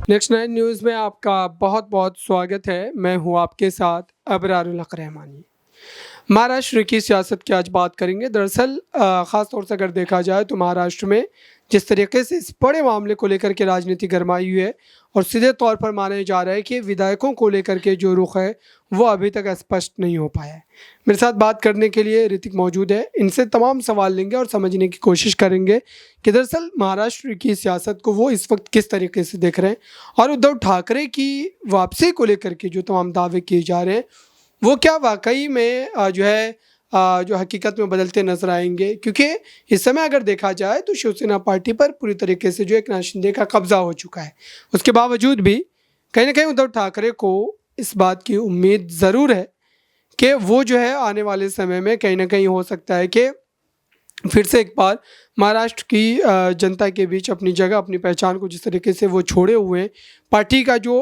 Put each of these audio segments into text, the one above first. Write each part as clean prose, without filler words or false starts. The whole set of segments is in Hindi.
नेक्स्ट नाइन न्यूज़ में आपका बहुत बहुत स्वागत है। मैं हूं आपके साथ अबरारुल हक रहमानी। महाराष्ट्र की सियासत की आज बात करेंगे। दरअसल ख़ास तौर से अगर देखा जाए तो महाराष्ट्र में जिस तरीके से इस बड़े मामले को लेकर के राजनीति गरमाई हुई है और सीधे तौर पर माना जा रहा है कि विधायकों को लेकर के जो रुख है वो अभी तक स्पष्ट नहीं हो पाया है। मेरे साथ बात करने के लिए ऋतिक मौजूद है। इनसे तमाम सवाल लेंगे और समझने की कोशिश करेंगे कि दरअसल महाराष्ट्र की सियासत को वो इस वक्त किस तरीके से देख रहे हैं और उद्धव ठाकरे की वापसी को लेकर के जो तमाम दावे किए जा रहे हैं वो क्या वाकई में जो हकीकत में बदलते नजर आएंगे। क्योंकि इस समय अगर देखा जाए तो शिवसेना पार्टी पर पूरी तरीके से जो एकनाथ शिंदे का कब्जा हो चुका है। उसके बावजूद भी कहीं ना कहीं उद्धव ठाकरे को इस बात की उम्मीद ज़रूर है कि वो जो है आने वाले समय में कहीं ना कहीं हो सकता है कि फिर से एक बार महाराष्ट्र की जनता के बीच अपनी जगह अपनी पहचान को जिस तरीके से वो छोड़े हुए हैं, पार्टी का जो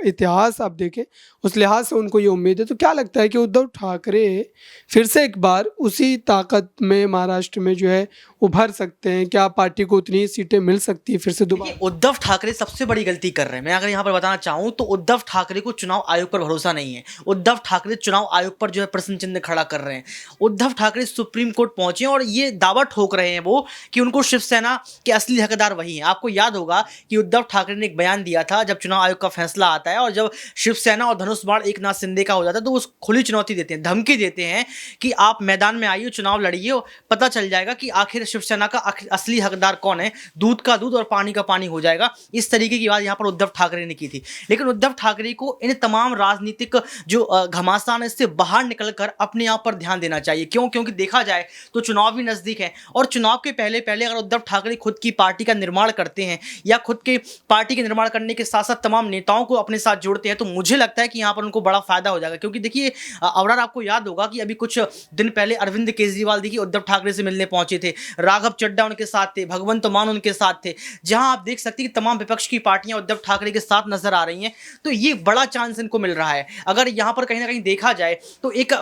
इतिहास आप देखें उस लिहाज से उनको ये उम्मीद है। तो क्या लगता है कि उद्धव ठाकरे फिर से एक बार उसी ताकत में महाराष्ट्र में जो है उभर सकते हैं? क्या पार्टी को उतनी सीटें मिल सकती है फिर से दोबारा? उद्धव ठाकरे सबसे बड़ी गलती कर रहे हैं। मैं अगर यहाँ पर बताना चाहूँ तो उद्धव ठाकरे को चुनाव आयोग पर भरोसा नहीं है। उद्धव ठाकरे चुनाव आयोग पर जो है प्रश्न चिन्ह खड़ा कर रहे हैं। उद्धव ठाकरे सुप्रीम कोर्ट पहुंचे और ये दावा ठोक रहे हैं वो कि उनको शिवसेना के असली हकदार वही हैं। आपको याद होगा कि उद्धव ठाकरे ने एक बयान दिया था जब चुनाव आयोग का फैसला आता है और जब शिवसेना और धनुष बाण एकनाथ शिंदे का हो जाता है तो वो खुली चुनौती देते हैं, धमकी देते हैं कि आप मैदान में आइए, चुनाव लड़िए, पता चल जाएगा कि आखिर शिवसेना का असली हकदार कौन है। दूध का दूध और पानी का पानी हो जाएगा। इस तरीके की बात यहाँ पर उद्धव ठाकरे ने की थी। लेकिन उद्धव ठाकरे को इन तमाम राजनीतिक जो घमासान है इससे बाहर निकलकर अपने आप पर ध्यान देना चाहिए। क्योंकि देखा जाए तो चुनाव भी नजदीक है और चुनाव के पहले अगर उद्धव ठाकरे खुद की पार्टी का निर्माण करते हैं या खुद के पार्टी के निर्माण करने के साथ साथ तमाम नेताओं को अपने साथ जोड़ते हैं तो मुझे लगता है कि यहां पर उनको बड़ा फायदा हो जाएगा। क्योंकि देखिए अवरार, आपको याद होगा कि अभी कुछ दिन पहले अरविंद केजरीवाल देखिए उद्धव ठाकरे से मिलने पहुंचे थे, राघव चड्ढा उनके साथ थे, भगवंत मान उनके साथ थे, जहां आप देख सकते हैं कि तमाम विपक्ष की पार्टियां उद्धव ठाकरे के साथ नजर आ रही हैं। तो ये बड़ा चांस इनको मिल रहा है। अगर यहां पर कहीं ना कहीं देखा जाए तो एक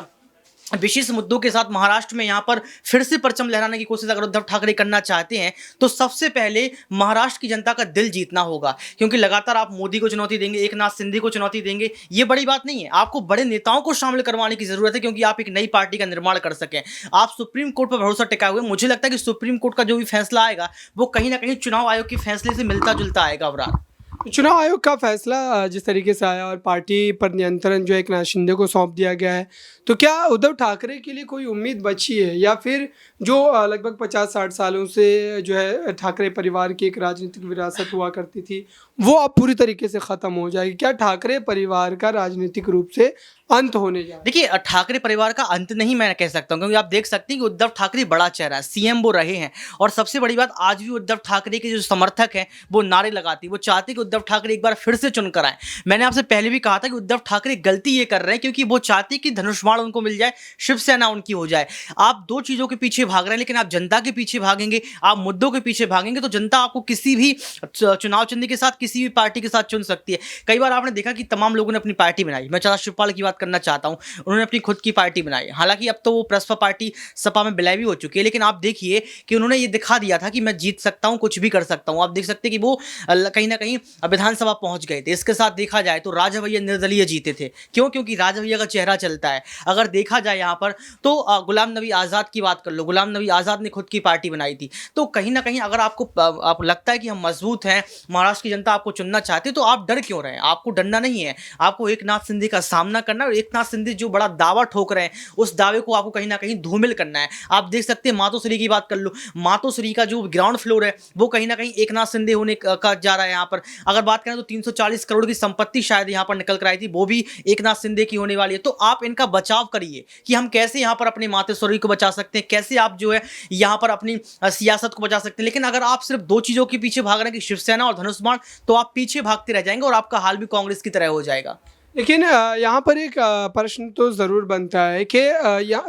विशेष मुद्दों के साथ महाराष्ट्र में यहां पर फिर से परचम लहराने की कोशिश अगर उद्धव ठाकरे करना चाहते हैं तो सबसे पहले महाराष्ट्र की जनता का दिल जीतना होगा। क्योंकि लगातार आप मोदी को चुनौती देंगे, एकनाथ शिंदे को चुनौती देंगे, ये बड़ी बात नहीं है। आपको बड़े नेताओं को शामिल करवाने की जरूरत है क्योंकि आप एक नई पार्टी का निर्माण कर सकें। आप सुप्रीम कोर्ट पर भरोसा टिकाए हुए, मुझे लगता है कि सुप्रीम कोर्ट का जो भी फैसला आएगा वो कहीं ना कहीं चुनाव आयोग के फैसले से मिलता जुलता आएगा। अवरार, चुनाव आयोग का फैसला जिस तरीके से आया और पार्टी पर नियंत्रण जो है एकनाथ शिंदे को सौंप दिया गया है, तो क्या उद्धव ठाकरे के लिए कोई उम्मीद बची है या फिर जो लगभग 50-60 सालों से जो है ठाकरे परिवार की एक राजनीतिक विरासत हुआ करती थी वो अब पूरी तरीके से ख़त्म हो जाएगी? क्या ठाकरे परिवार का राजनीतिक रूप से अंत होने जा रहा है? देखिए ठाकरे परिवार का अंत नहीं मैं कह सकता हूं क्योंकि आप देख सकते हैं कि उद्धव ठाकरे बड़ा चेहरा है, सीएम वो रहे हैं। और सबसे बड़ी बात, आज भी उद्धव ठाकरे के जो समर्थक हैं वो नारे लगाते हैं, वो चाहते हैं कि उद्धव ठाकरे एक बार फिर से चुनकर आए। मैंने आपसे पहले भी कहा था कि उद्धव ठाकरे गलती ये कर रहे हैं क्योंकि वो चाहते हैं कि धनुष बाण उनको मिल जाए, शिवसेना उनकी हो जाए। आप दो चीजों के पीछे भाग रहे हैं, लेकिन आप जनता के पीछे भागेंगे, आप मुद्दों के पीछे भागेंगे तो जनता आपको किसी भी चुनाव चिन्ह के साथ किसी भी पार्टी के साथ चुन सकती है। कई बार आपने देखा कि तमाम लोगों ने अपनी पार्टी बनाई। मैं चाचा शिवपाल की बात करना चाहता हूं, उन्होंने अपनी खुद की पार्टी बनाई। हालांकि अब तो वो प्रसपा पार्टी सपा में विलय भी हो चुकी है, लेकिन आप देखिए कि उन्होंने ये दिखा दिया था कि मैं जीत सकता हूं, कुछ भी कर सकता हूं। आप देख सकते हैं कि वो कहीं ना कहीं विधानसभा पहुंच गए थे। इसके साथ देखा जाए तो राजा भैया निर्दलीय जीते थे। क्योंकि राजा भैया का चेहरा चलता है। अगर देखा जाए यहाँ पर तो गुलाम नबी आज़ाद की बात कर लो, गुलाम नबी आज़ाद ने खुद की पार्टी बनाई थी। तो कहीं ना कहीं अगर आपको लगता है कि हम मजबूत हैं, महाराष्ट्र की जनता आपको चुनना चाहती है, तो आप डर क्यों रहे हैं? आपको डरना नहीं है, आपको एकनाथ शिंदे का सामना करना है। और एकनाथ शिंदे जो बड़ा दावा ठोक रहे हैं उस दावे को आपको कहीं ना कहीं धूमिल करना है। आप देख सकते हैं मातोश्री की बात कर लो, मातोश्री का जो ग्राउंड फ्लोर है वो कहीं ना कहीं एकनाथ शिंदे होने का जा रहा है। यहाँ पर अगर बात करें तो 340 करोड़ की संपत्ति शायद यहाँ पर निकल कर आई थी, वो भी एकनाथ शिंदे की होने वाली है। तो आप इनका बचाव करिए कि हम कैसे यहाँ पर अपनी मातोश्री को बचा सकते हैं, कैसे आप जो है यहाँ पर अपनी सियासत को बचा सकते हैं। लेकिन अगर आप सिर्फ दो चीजों के पीछे भाग रहे हैं कि शिवसेना और धनुष बाण, तो आप पीछे भागते रह जाएंगे और आपका हाल भी कांग्रेस की तरह हो जाएगा। लेकिन यहाँ पर एक प्रश्न तो ज़रूर बनता है कि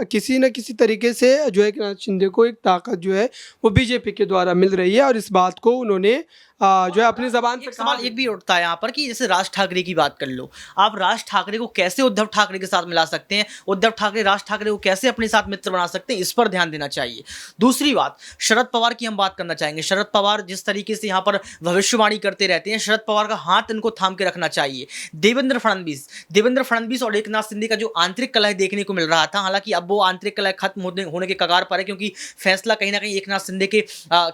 किसी न किसी तरीके से जो है एकनाथ शिंदे को एक ताकत जो है वो बीजेपी के द्वारा मिल रही है और इस बात को उन्होंने जो है अपनी ज़बान से एक कहा। सवाल एक भी उठता है यहाँ पर कि जैसे राज ठाकरे की बात कर लो, आप राज ठाकरे को कैसे उद्धव ठाकरे के साथ मिला सकते हैं, उद्धव ठाकरे राज ठाकरे को कैसे अपने साथ मित्र बना सकते हैं, इस पर ध्यान देना चाहिए। दूसरी बात, शरद पवार की हम बात करना चाहेंगे। शरद पवार जिस तरीके से यहाँ पर भविष्यवाणी करते रहते हैं, शरद पवार का हाथ इनको थाम के रखना चाहिए। देवेंद्र फडणवीस और एकनाथ शिंदे का जो आंतरिक कलह देखने को मिल रहा था, हालांकि अब वो आंतरिक कलह खत्म होने के कगार पर है, क्योंकि फैसला कहीं ना कहीं एकनाथ शिंदे के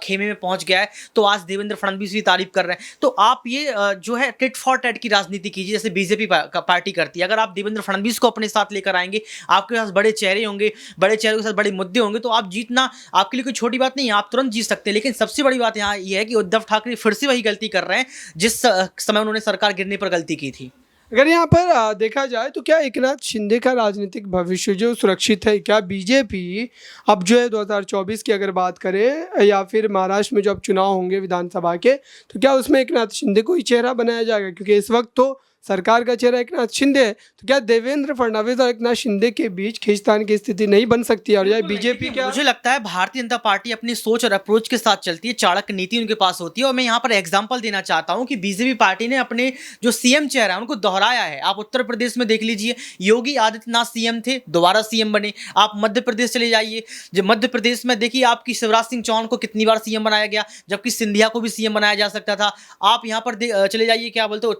खेमे में पहुंच गया है। तो आज देवेंद्र फडणवीस भी तारीफ कर रहे हैं। तो आप ये जो है टिट फॉर टैट की राजनीति कीजिए, जैसे बीजेपी पार्टी करती है। अगर आप देवेंद्र फडणवीस को अपने साथ लेकर आएंगे, आपके पास बड़े चेहरे होंगे, बड़े चेहरों के साथ बड़े मुद्दे होंगे, तो आप जीतना आपके लिए कोई छोटी बात नहीं है, आप तुरंत जीत सकते हैं। लेकिन सबसे बड़ी बात यहाँ ये है कि उद्धव ठाकरे फिर से वही गलती कर रहे हैं जिस समय उन्होंने सरकार गिरने पर गलती की थी। अगर यहाँ पर देखा जाए तो क्या एकनाथ शिंदे का राजनीतिक भविष्य जो सुरक्षित है? क्या बीजेपी अब जो है 2024 की अगर बात करें या फिर महाराष्ट्र में जो अब चुनाव होंगे विधानसभा के, तो क्या उसमें एकनाथ शिंदे को ही चेहरा बनाया जाएगा? क्योंकि इस वक्त तो सरकार का चेहरा एकनाथ शिंदे है, तो क्या देवेंद्र फडणवीस और एकनाथ शिंदे के बीच खींचतान की स्थिति नहीं बन सकती है? और यह बीजेपी क्या, मुझे लगता है भारतीय जनता पार्टी अपनी सोच और अप्रोच के साथ चलती है, चाणक्य नीति उनके पास होती है। और मैं यहाँ पर एग्जांपल देना चाहता हूँ कि बीजेपी पार्टी ने अपने जो सीएम चेहरा है उनको दोहराया है। आप उत्तर प्रदेश में देख लीजिए, योगी आदित्यनाथ सीएम थे, दोबारा सीएम बने। आप मध्य प्रदेश चले जाइए, जब मध्य प्रदेश में देखिए आपकी शिवराज सिंह चौहान को कितनी बार सीएम बनाया गया, जबकि सिंधिया को भी सीएम बनाया जा सकता था। आप यहाँ पर चले जाइए, क्या बोलते हैं,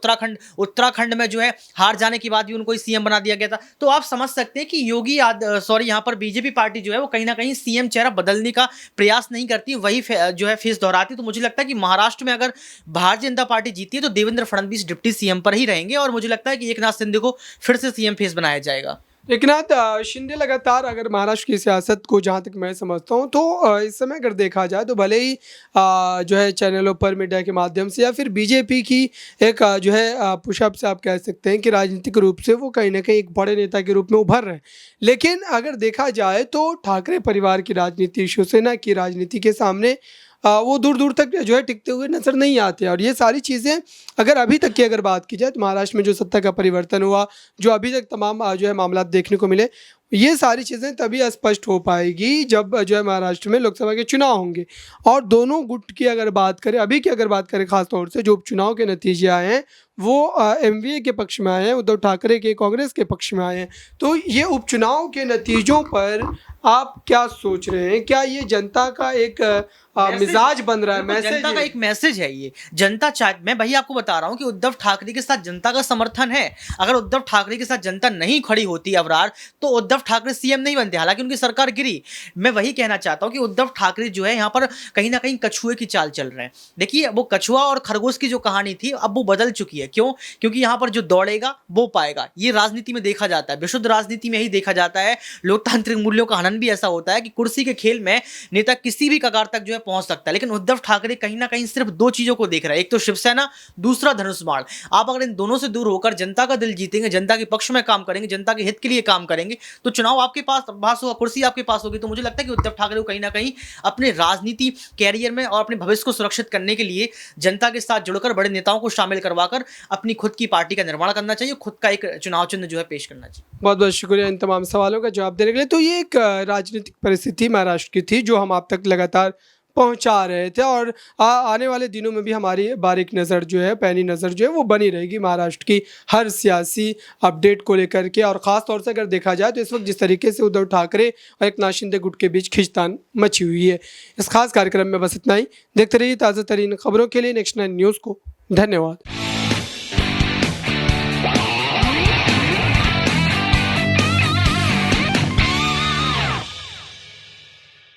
उत्तराखंड में जो है हार जाने के बाद भी उनको सीएम बना दिया गया था। तो आप समझ सकते हैं कि यहाँ पर बीजेपी पार्टी जो है वो कहीं ना कहीं सीएम चेहरा बदलने का प्रयास नहीं करती, वही जो है फेस दोहराती। तो मुझे लगता है कि महाराष्ट्र में अगर भारतीय जनता पार्टी जीती है तो देवेंद्र फडणवीस डिप्टी सीएम पर ही रहेंगे, और मुझे लगता है कि एकनाथ शिंदे को फिर से सीएम फेस बनाया जाएगा। एकनाथ शिंदे लगातार अगर महाराष्ट्र की सियासत को जहाँ तक मैं समझता हूँ तो इस समय अगर देखा जाए तो भले ही जो है चैनलों पर मीडिया के माध्यम से या फिर बीजेपी की एक जो है पुशअप से आप कह सकते हैं कि राजनीतिक रूप से वो कहीं ना कहीं एक बड़े नेता के रूप में उभर रहे हैं। लेकिन अगर देखा जाए तो ठाकरे परिवार की राजनीति, शिवसेना की राजनीति के सामने वो दूर दूर तक जो है टिकते हुए नजर नहीं आते। और ये सारी चीज़ें अगर अभी तक की अगर बात की जाए तो महाराष्ट्र में जो सत्ता का परिवर्तन हुआ, जो अभी तक तमाम जो है मामला देखने को मिले, ये सारी चीज़ें तभी स्पष्ट हो पाएगी जब जो है महाराष्ट्र में लोकसभा के चुनाव होंगे। और दोनों गुट की अगर बात करें, अभी की अगर बात करें खास तौर से जो उपचुनाव के नतीजे आए हैं वो एमवीए के पक्ष में आए हैं, उद्धव ठाकरे के कांग्रेस के पक्ष में आए हैं। तो ये उपचुनाव के नतीजों पर आप क्या सोच रहे हैं? क्या ये जनता का एक मिजाज बन रहा है, मैसेज जनता का एक मैसेज है? ये जनता मैं वही आपको बता रहा हूं कि उद्धव ठाकरे के साथ जनता का समर्थन है। अगर उद्धव ठाकरे के साथ जनता नहीं खड़ी होती अबरार, तो उद्धव ठाकरे सीएम नहीं बनते। हालांकि उनकी सरकार गिरी। मैं वही कहना चाहता हूं कि उद्धव ठाकरे जो है यहाँ पर कहीं ना कहीं कछुए की चाल चल रहे हैं। देखिए, वो कछुआ और खरगोश की जो कहानी थी अब वो बदल चुकी है। क्यों? क्योंकि यहाँ पर जो दौड़ेगा वो पाएगा। ये राजनीति में देखा जाता है, विशुद्ध राजनीति में ही देखा जाता है। लोकतांत्रिक मूल्यों का हनन भी ऐसा होता है कि कुर्सी के खेल में नेता किसी भी कगार तक जो है पहुंच सकता है। लेकिन उद्धव ठाकरे कहीं ना कहीं सिर्फ दो चीजों को देख रहा है, एक तो शिवसेना, दूसरा धनुष बाण। आप अगर इन दोनों से दूर होकर जनता का दिल जीतेंगे, जनता के पक्ष में काम करेंगे, जनता के हित के लिए काम करेंगे, तो चुनाव आपके पास होगा, कुर्सी आपके पास होगी। तो मुझे लगता है कि उद्धव ठाकरे को कहीं ना कहीं अपने राजनीति कैरियर में और अपने भविष्य को सुरक्षित करने के लिए जनता के साथ जुड़कर बड़े नेताओं को शामिल करवाकर अपनी खुद की पार्टी का निर्माण करना चाहिए, खुद का एक चुनाव चिन्ह जो है पेश करना चाहिए। बहुत बहुत शुक्रिया इन तमाम सवालों का जवाब देने के लिए। तो ये एक राजनीतिक परिस्थिति महाराष्ट्र की थी जो हम आप तक लगातार पहुंचा रहे थे, और आने वाले दिनों में भी हमारी बारीक नज़र जो है, पैनी नज़र जो है वो बनी रहेगी महाराष्ट्र की हर सियासी अपडेट को लेकर के। और ख़ास तौर से अगर देखा जाए तो इस वक्त जिस तरीके से उद्धव ठाकरे और एकनाथ शिंदे गुट के बीच खींचतान मची हुई है। इस खास कार्यक्रम में बस इतना ही। देखते रहिए ताज़ा तरीन खबरों के लिए नेक्स्ट 9 न्यूज़ को। धन्यवाद।